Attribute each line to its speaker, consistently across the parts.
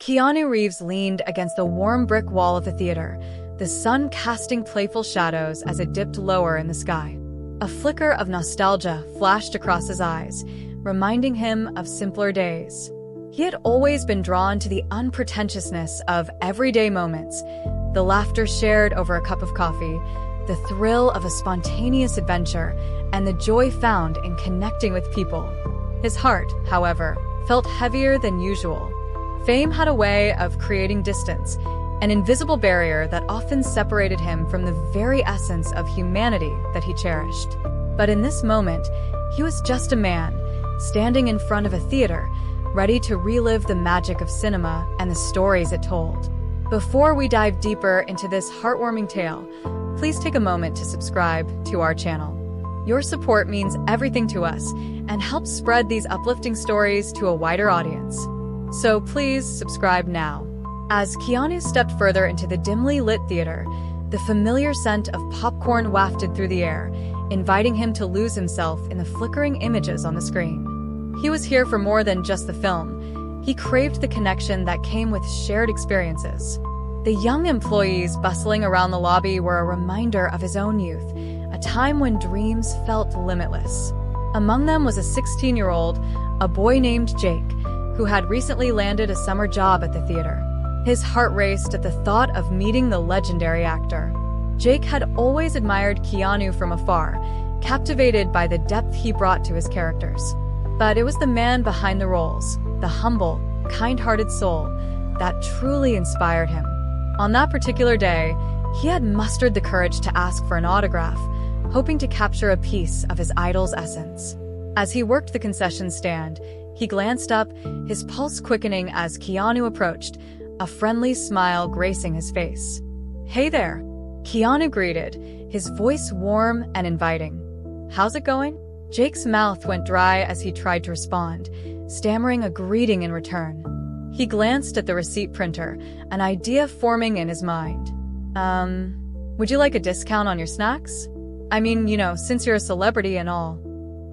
Speaker 1: Keanu Reeves leaned against the warm brick wall of the theater, the sun casting playful shadows as it dipped lower in the sky. A flicker of nostalgia flashed across his eyes, reminding him of simpler days. He had always been drawn to the unpretentiousness of everyday moments, the laughter shared over a cup of coffee, the thrill of a spontaneous adventure, and the joy found in connecting with people. His heart, however, felt heavier than usual. Fame had a way of creating distance, an invisible barrier that often separated him from the very essence of humanity that he cherished. But in this moment, he was just a man, standing in front of a theater, ready to relive the magic of cinema and the stories it told. Before we dive deeper into this heartwarming tale, please take a moment to subscribe to our channel. Your support means everything to us and helps spread these uplifting stories to a wider audience. So please subscribe now. As Keanu stepped further into the dimly lit theater, the familiar scent of popcorn wafted through the air, inviting him to lose himself in the flickering images on the screen. He was here for more than just the film. He craved the connection that came with shared experiences. The young employees bustling around the lobby were a reminder of his own youth, a time when dreams felt limitless. Among them was a 16-year-old, a boy named Jake, who had recently landed a summer job at the theater. His heart raced at the thought of meeting the legendary actor. Jake had always admired Keanu from afar, captivated by the depth he brought to his characters. But it was the man behind the roles, the humble, kind-hearted soul, that truly inspired him. On that particular day, he had mustered the courage to ask for an autograph, hoping to capture a piece of his idol's essence. As he worked the concession stand, he glanced up, his pulse quickening as Keanu approached, a friendly smile gracing his face. "Hey there," Keanu greeted, his voice warm and inviting. "How's it going?" Jake's mouth went dry as he tried to respond, stammering a greeting in return. He glanced at the receipt printer, an idea forming in his mind. Would you like a discount on your snacks? I mean, since you're a celebrity and all."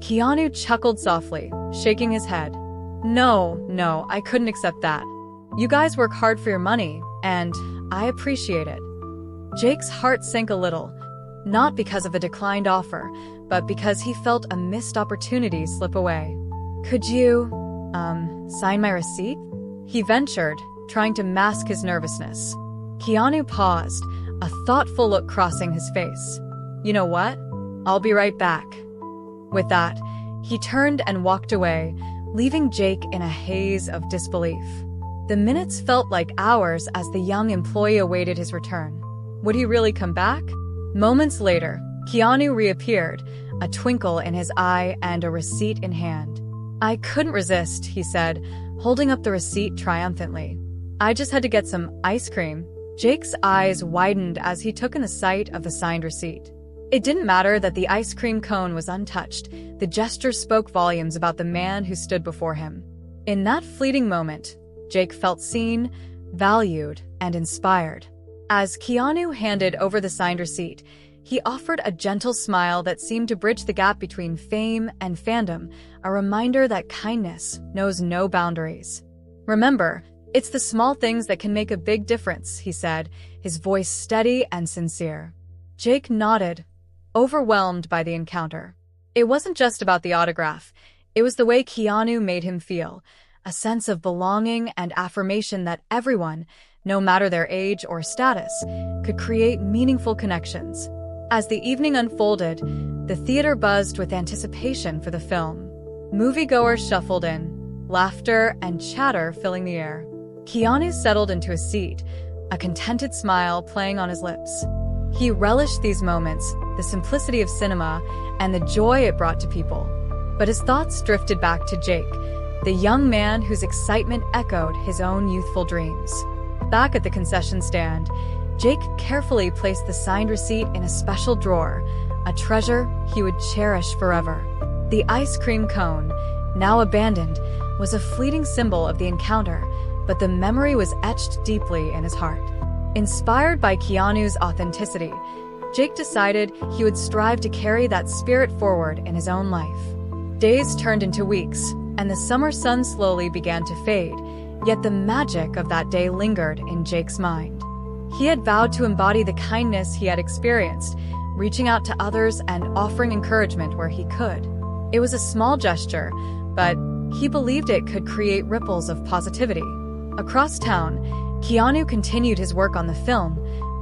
Speaker 1: Keanu chuckled softly, shaking his head. No, I couldn't accept that. You guys work hard for your money, and I appreciate it." Jake's heart sank a little, not because of a declined offer, but because he felt a missed opportunity slip away. "Could you, sign my receipt?" he ventured, trying to mask his nervousness. Keanu paused, a thoughtful look crossing his face. "You know what? I'll be right back." With that, he turned and walked away, leaving Jake in a haze of disbelief. The minutes felt like hours as the young employee awaited his return. Would he really come back? Moments later, Keanu reappeared, a twinkle in his eye and a receipt in hand. "I couldn't resist," he said, holding up the receipt triumphantly. "I just had to get some ice cream." Jake's eyes widened as he took in the sight of the signed receipt. It didn't matter that the ice cream cone was untouched. The gesture spoke volumes about the man who stood before him. In that fleeting moment, Jake felt seen, valued, and inspired. As Keanu handed over the signed receipt, he offered a gentle smile that seemed to bridge the gap between fame and fandom, a reminder that kindness knows no boundaries. "Remember, it's the small things that can make a big difference," he said, his voice steady and sincere. Jake nodded, overwhelmed by the encounter. It wasn't just about the autograph. It was the way Keanu made him feel, a sense of belonging and affirmation that everyone, no matter their age or status, could create meaningful connections. As the evening unfolded, the theater buzzed with anticipation for the film. Moviegoers shuffled in, laughter and chatter filling the air. Keanu settled into a seat, a contented smile playing on his lips. He relished these moments, the simplicity of cinema, and the joy it brought to people. But his thoughts drifted back to Jake, the young man whose excitement echoed his own youthful dreams. Back at the concession stand, Jake carefully placed the signed receipt in a special drawer, a treasure he would cherish forever. The ice cream cone, now abandoned, was a fleeting symbol of the encounter, but the memory was etched deeply in his heart. Inspired by Keanu's authenticity, Jake decided he would strive to carry that spirit forward in his own life. Days turned into weeks, and the summer sun slowly began to fade, Yet the magic of that day lingered in Jake's mind. He had vowed to embody the kindness he had experienced, reaching out to others and offering encouragement where he could. It was a small gesture, but he believed it could create ripples of positivity. Across town, Keanu continued his work on the film,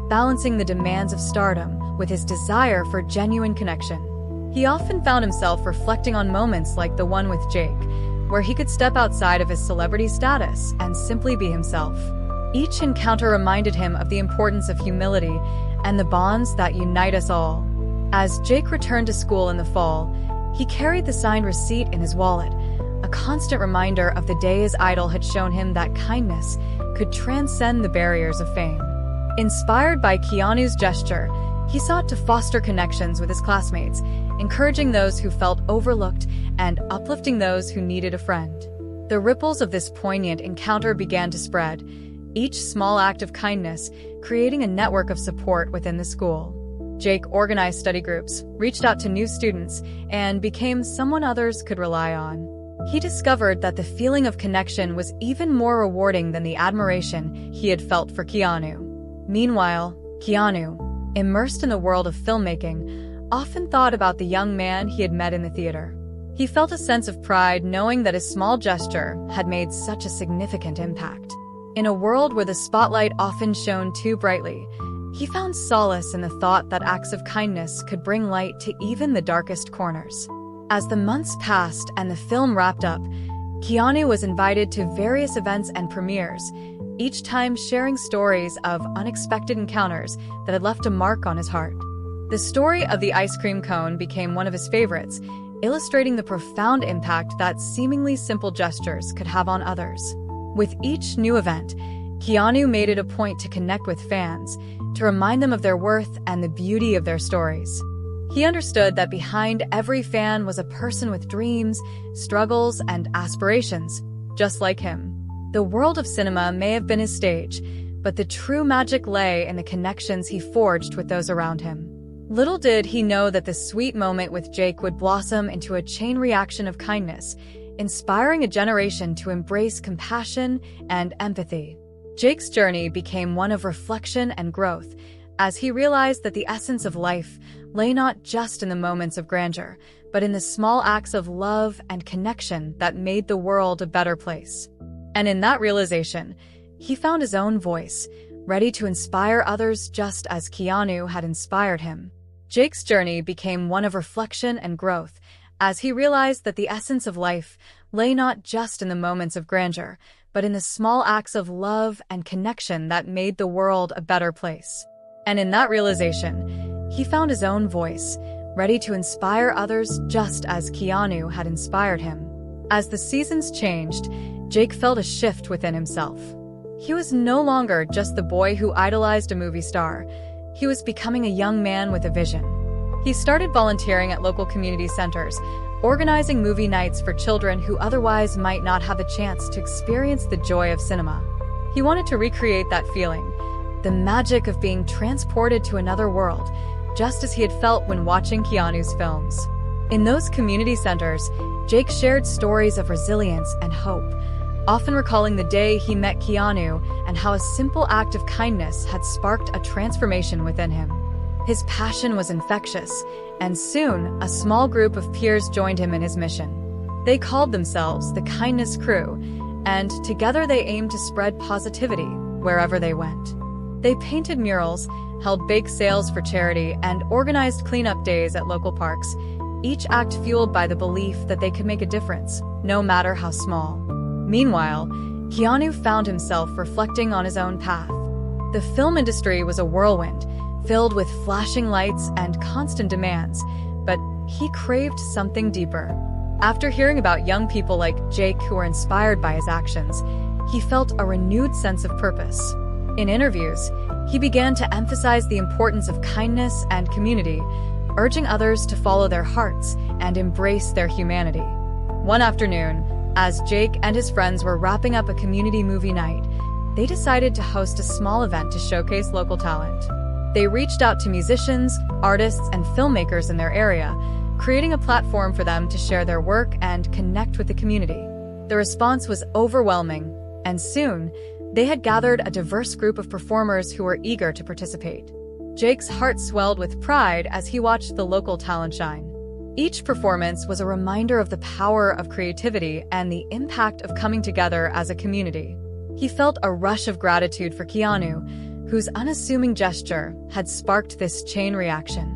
Speaker 1: balancing the demands of stardom with his desire for genuine connection. He often found himself reflecting on moments like the one with Jake, where he could step outside of his celebrity status and simply be himself. Each encounter reminded him of the importance of humility and the bonds that unite us all. As Jake returned to school in the fall, he carried the signed receipt in his wallet, a constant reminder of the day his idol had shown him that kindness could transcend the barriers of fame. Inspired by Keanu's gesture, he sought to foster connections with his classmates, encouraging those who felt overlooked and uplifting those who needed a friend. The ripples of this poignant encounter began to spread, each small act of kindness creating a network of support within the school. Jake organized study groups, reached out to new students, and became someone others could rely on. He discovered that the feeling of connection was even more rewarding than the admiration he had felt for Keanu. Meanwhile, Keanu, immersed in the world of filmmaking, often thought about the young man he had met in the theater. He felt a sense of pride knowing that his small gesture had made such a significant impact. In a world where the spotlight often shone too brightly, he found solace in the thought that acts of kindness could bring light to even the darkest corners. As the months passed and the film wrapped up, Keanu was invited to various events and premieres, each time sharing stories of unexpected encounters that had left a mark on his heart. The story of the ice cream cone became one of his favorites, illustrating the profound impact that seemingly simple gestures could have on others. With each new event, Keanu made it a point to connect with fans, to remind them of their worth and the beauty of their stories. He understood that behind every fan was a person with dreams, struggles, and aspirations, just like him. The world of cinema may have been his stage, but the true magic lay in the connections he forged with those around him. Little did he know that the sweet moment with Jake would blossom into a chain reaction of kindness, inspiring a generation to embrace compassion and empathy. Jake's journey became one of reflection and growth, as he realized that the essence of life lay not just in the moments of grandeur, but in the small acts of love and connection that made the world a better place. And in that realization, he found his own voice, ready to inspire others just as Keanu had inspired him. Jake's journey became one of reflection and growth, as he realized that the essence of life lay not just in the moments of grandeur, but in the small acts of love and connection that made the world a better place. And in that realization, he found his own voice, ready to inspire others just as Keanu had inspired him. As the seasons changed, Jake felt a shift within himself. He was no longer just the boy who idolized a movie star. He was becoming a young man with a vision. He started volunteering at local community centers, organizing movie nights for children who otherwise might not have a chance to experience the joy of cinema. He wanted to recreate that feeling, the magic of being transported to another world, just as he had felt when watching Keanu's films. In those community centers, Jake shared stories of resilience and hope, often recalling the day he met Keanu and how a simple act of kindness had sparked a transformation within him. His passion was infectious, and soon a small group of peers joined him in his mission. They called themselves the Kindness Crew, and together they aimed to spread positivity wherever they went. They painted murals, held bake sales for charity, and organized cleanup days at local parks, each act fueled by the belief that they could make a difference, no matter how small. Meanwhile, Keanu found himself reflecting on his own path. The film industry was a whirlwind, filled with flashing lights and constant demands, but he craved something deeper. After hearing about young people like Jake who were inspired by his actions, he felt a renewed sense of purpose. In interviews, he began to emphasize the importance of kindness and community, urging others to follow their hearts and embrace their humanity. One afternoon, as Jake and his friends were wrapping up a community movie night, they decided to host a small event to showcase local talent. They reached out to musicians, artists, and filmmakers in their area, creating a platform for them to share their work and connect with the community. The response was overwhelming, and soon, they had gathered a diverse group of performers who were eager to participate. Jake's heart swelled with pride as he watched the local talent shine. Each performance was a reminder of the power of creativity and the impact of coming together as a community. He felt a rush of gratitude for Keanu, whose unassuming gesture had sparked this chain reaction.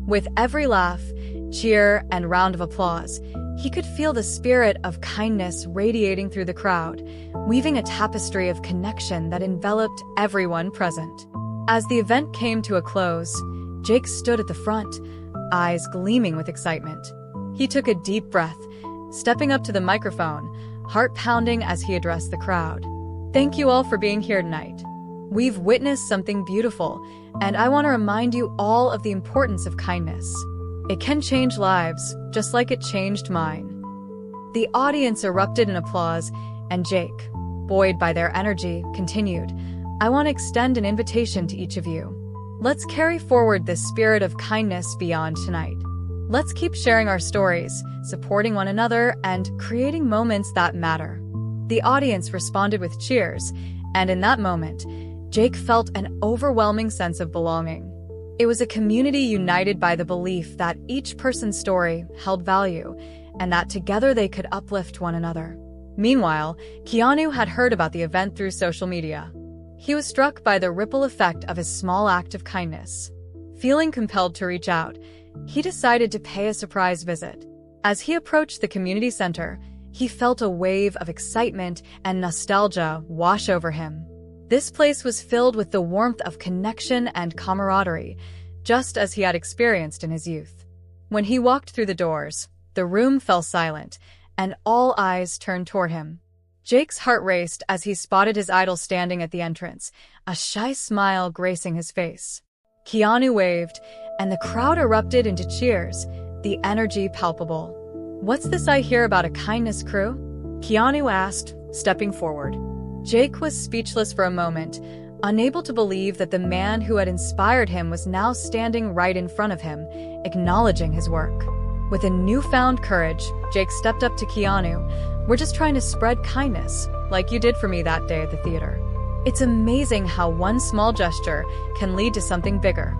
Speaker 1: With every laugh, cheer, and round of applause, he could feel the spirit of kindness radiating through the crowd, weaving a tapestry of connection that enveloped everyone present. As the event came to a close, Jake stood at the front, eyes gleaming with excitement. He took a deep breath, stepping up to the microphone, heart pounding as he addressed the crowd. "Thank you all for being here tonight. We've witnessed something beautiful, and I want to remind you all of the importance of kindness. It can change lives, just like it changed mine." The audience erupted in applause, and Jake, buoyed by their energy, continued, "I want to extend an invitation to each of you. Let's carry forward this spirit of kindness beyond tonight. Let's keep sharing our stories, supporting one another, and creating moments that matter." The audience responded with cheers, and in that moment, Jake felt an overwhelming sense of belonging. It was a community united by the belief that each person's story held value, and that together they could uplift one another. Meanwhile, Keanu had heard about the event through social media. He was struck by the ripple effect of his small act of kindness. Feeling compelled to reach out, he decided to pay a surprise visit. As he approached the community center, he felt a wave of excitement and nostalgia wash over him. This place was filled with the warmth of connection and camaraderie, just as he had experienced in his youth. When he walked through the doors, the room fell silent, and all eyes turned toward him. Jake's heart raced as he spotted his idol standing at the entrance, a shy smile gracing his face. Keanu waved, and the crowd erupted into cheers, the energy palpable. "What's this I hear about a kindness crew?" Keanu asked, stepping forward. Jake was speechless for a moment, unable to believe that the man who had inspired him was now standing right in front of him, acknowledging his work. With a newfound courage, Jake stepped up to Keanu. "We're just trying to spread kindness, like you did for me that day at the theater." It's amazing how one small gesture can lead to something bigger.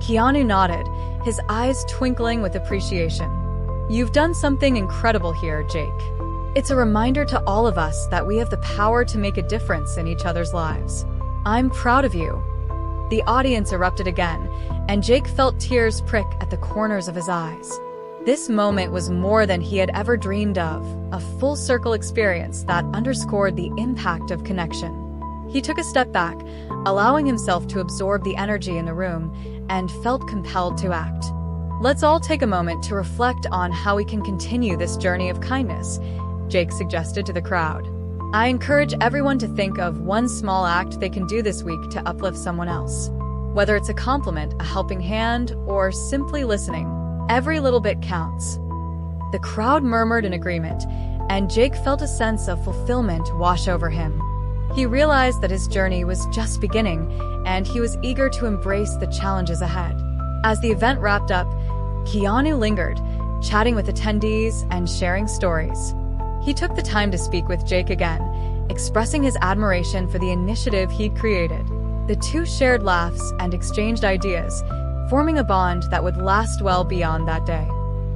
Speaker 1: Keanu nodded, his eyes twinkling with appreciation. "You've done something incredible here, Jake. It's a reminder to all of us that we have the power to make a difference in each other's lives. I'm proud of you." The audience erupted again, and Jake felt tears prick at the corners of his eyes. This moment was more than he had ever dreamed of, a full-circle experience that underscored the impact of connection. He took a step back, allowing himself to absorb the energy in the room, and felt compelled to act. "Let's all take a moment to reflect on how we can continue this journey of kindness," Jake suggested to the crowd. "I encourage everyone to think of one small act they can do this week to uplift someone else. Whether it's a compliment, a helping hand, or simply listening, every little bit counts." The crowd murmured in agreement, and Jake felt a sense of fulfillment wash over him. He realized that his journey was just beginning, and he was eager to embrace the challenges ahead. As the event wrapped up, Keanu lingered, chatting with attendees and sharing stories. He took the time to speak with Jake again, expressing his admiration for the initiative he'd created. The two shared laughs and exchanged ideas, forming a bond that would last well beyond that day.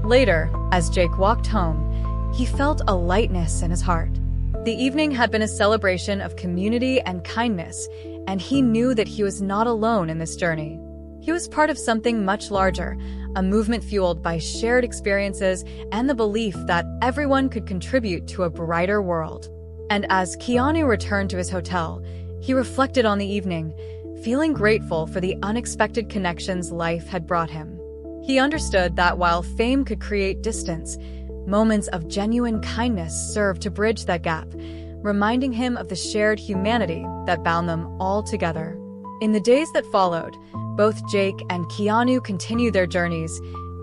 Speaker 1: Later, as Jake walked home, he felt a lightness in his heart. The evening had been a celebration of community and kindness, and he knew that he was not alone in this journey. He was part of something much larger, a movement fueled by shared experiences and the belief that everyone could contribute to a brighter world. And as Keanu returned to his hotel, he reflected on the evening, feeling grateful for the unexpected connections life had brought him. He understood that while fame could create distance, moments of genuine kindness served to bridge that gap, reminding him of the shared humanity that bound them all together. In the days that followed, both Jake and Keanu continued their journeys,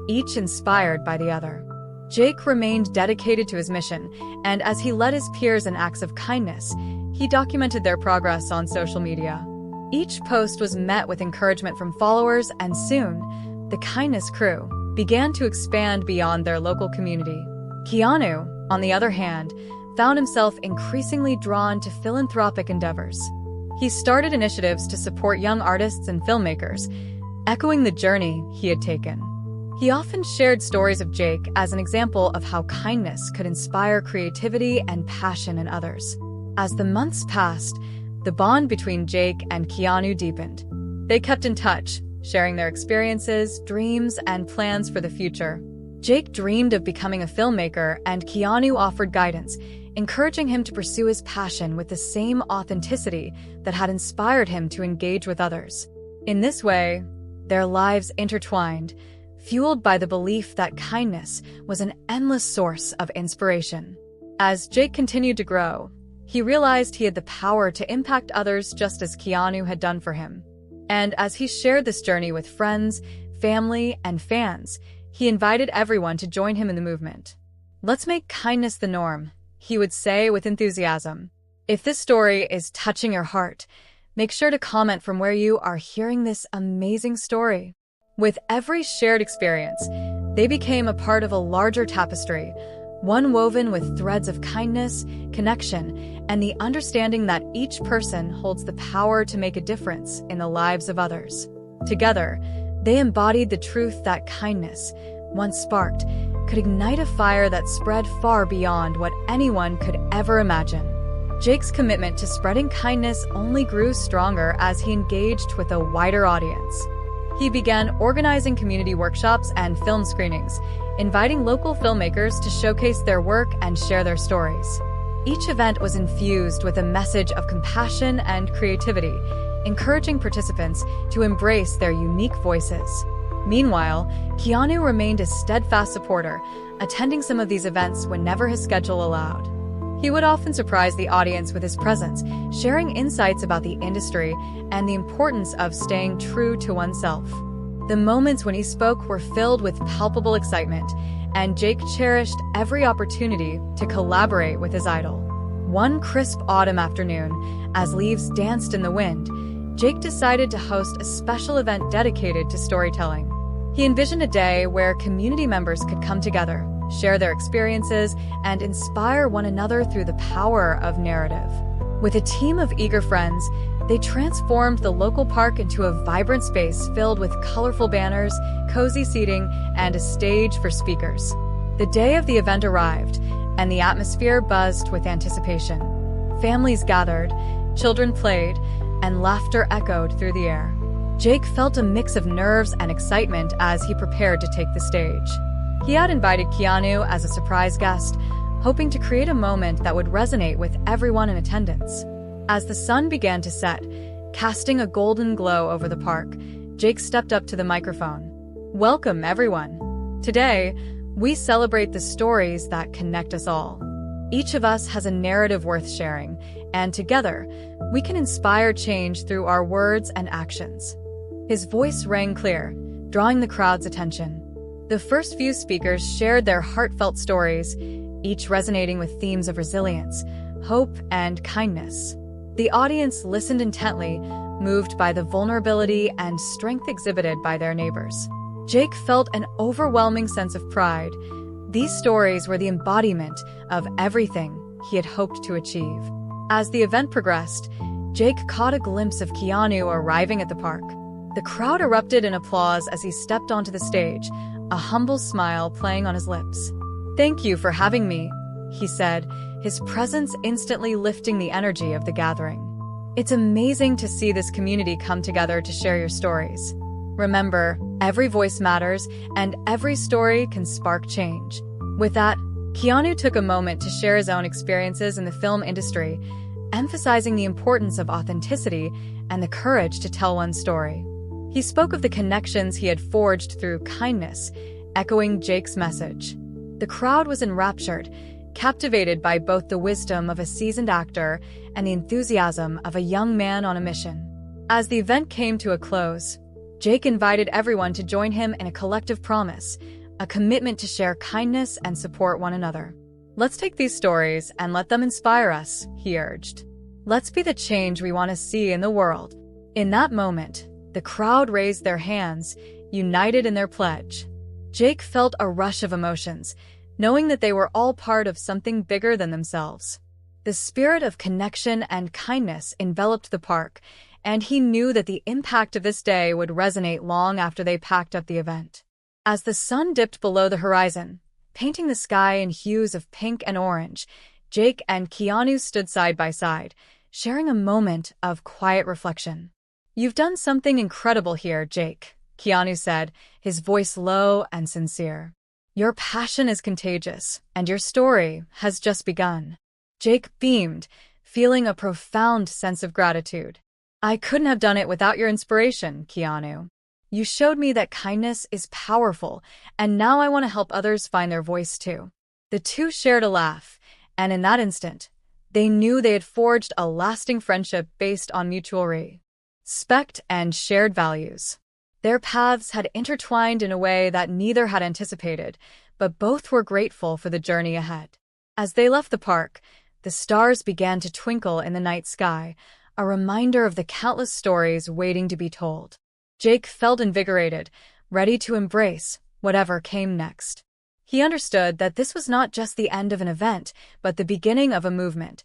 Speaker 1: each inspired by the other. Jake remained dedicated to his mission, and as he led his peers in acts of kindness, he documented their progress on social media. Each post was met with encouragement from followers, and soon, the kindness crew began to expand beyond their local community. Keanu, on the other hand, found himself increasingly drawn to philanthropic endeavors. He started initiatives to support young artists and filmmakers, echoing the journey he had taken. He often shared stories of Jake as an example of how kindness could inspire creativity and passion in others. As the months passed, the bond between Jake and Keanu deepened. They kept in touch, sharing their experiences, dreams, and plans for the future. Jake dreamed of becoming a filmmaker, and Keanu offered guidance, encouraging him to pursue his passion with the same authenticity that had inspired him to engage with others. In this way, their lives intertwined, fueled by the belief that kindness was an endless source of inspiration. As Jake continued to grow, he realized he had the power to impact others just as Keanu had done for him. And as he shared this journey with friends, family, and fans, he invited everyone to join him in the movement. "Let's make kindness the norm," he would say with enthusiasm. If this story is touching your heart, make sure to comment from where you are hearing this amazing story. With every shared experience, they became a part of a larger tapestry, one woven with threads of kindness, connection, and the understanding that each person holds the power to make a difference in the lives of others. Together, they embodied the truth that kindness, once sparked, could ignite a fire that spread far beyond what anyone could ever imagine. Jake's commitment to spreading kindness only grew stronger as he engaged with a wider audience. He began organizing community workshops and film screenings, inviting local filmmakers to showcase their work and share their stories. Each event was infused with a message of compassion and creativity, encouraging participants to embrace their unique voices. Meanwhile, Keanu remained a steadfast supporter, attending some of these events whenever his schedule allowed. He would often surprise the audience with his presence, sharing insights about the industry and the importance of staying true to oneself. The moments when he spoke were filled with palpable excitement, and Jake cherished every opportunity to collaborate with his idol. One crisp autumn afternoon, as leaves danced in the wind, Jake decided to host a special event dedicated to storytelling. He envisioned a day where community members could come together, share their experiences, and inspire one another through the power of narrative. With a team of eager friends, they transformed the local park into a vibrant space filled with colorful banners, cozy seating, and a stage for speakers. The day of the event arrived, and the atmosphere buzzed with anticipation. Families gathered, children played, and laughter echoed through the air. Jake felt a mix of nerves and excitement as he prepared to take the stage. He had invited Keanu as a surprise guest, hoping to create a moment that would resonate with everyone in attendance. As the sun began to set, casting a golden glow over the park, Jake stepped up to the microphone. "Welcome, everyone. Today, we celebrate the stories that connect us all. Each of us has a narrative worth sharing, and together, we can inspire change through our words and actions." His voice rang clear, drawing the crowd's attention. The first few speakers shared their heartfelt stories, each resonating with themes of resilience, hope, and kindness. The audience listened intently, moved by the vulnerability and strength exhibited by their neighbors. Jake felt an overwhelming sense of pride. These stories were the embodiment of everything he had hoped to achieve. As the event progressed, Jake caught a glimpse of Keanu arriving at the park. The crowd erupted in applause as he stepped onto the stage, a humble smile playing on his lips. "Thank you for having me," he said, his presence instantly lifting the energy of the gathering. "It's amazing to see this community come together to share your stories. Remember, every voice matters, and every story can spark change." With that, Keanu took a moment to share his own experiences in the film industry, emphasizing the importance of authenticity and the courage to tell one's story. He spoke of the connections he had forged through kindness, echoing Jake's message. The crowd was enraptured, captivated by both the wisdom of a seasoned actor and the enthusiasm of a young man on a mission. As the event came to a close, Jake invited everyone to join him in a collective promise, a commitment to share kindness and support one another. "Let's take these stories and let them inspire us," he urged. "Let's be the change we want to see in the world." In that moment, the crowd raised their hands, united in their pledge. Jake felt a rush of emotions, knowing that they were all part of something bigger than themselves. The spirit of connection and kindness enveloped the park, and he knew that the impact of this day would resonate long after they packed up the event. As the sun dipped below the horizon, painting the sky in hues of pink and orange, Jake and Keanu stood side by side, sharing a moment of quiet reflection. "You've done something incredible here, Jake," Keanu said, his voice low and sincere. "Your passion is contagious, and your story has just begun." Jake beamed, feeling a profound sense of gratitude. "I couldn't have done it without your inspiration, Keanu. You showed me that kindness is powerful, and now I want to help others find their voice too." The two shared a laugh, and in that instant, they knew they had forged a lasting friendship based on mutual respect and shared values. Their paths had intertwined in a way that neither had anticipated, but both were grateful for the journey ahead. As they left the park, the stars began to twinkle in the night sky, a reminder of the countless stories waiting to be told. Jake felt invigorated, ready to embrace whatever came next. He understood that this was not just the end of an event, but the beginning of a movement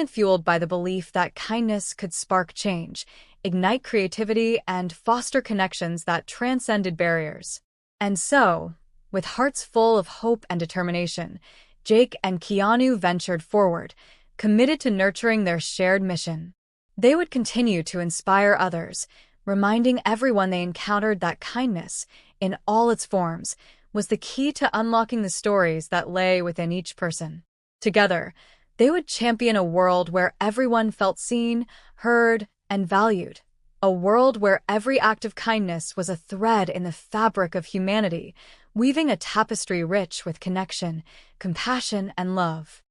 Speaker 1: fueled by the belief that kindness could spark change, ignite creativity, and foster connections that transcended barriers. And so, with hearts full of hope and determination, Jake and Keanu ventured forward, committed to nurturing their shared mission. They would continue to inspire others, reminding everyone they encountered that kindness, in all its forms, was the key to unlocking the stories that lay within each person. Together, they would champion a world where everyone felt seen, heard, and valued. A world where every act of kindness was a thread in the fabric of humanity, weaving a tapestry rich with connection, compassion, and love.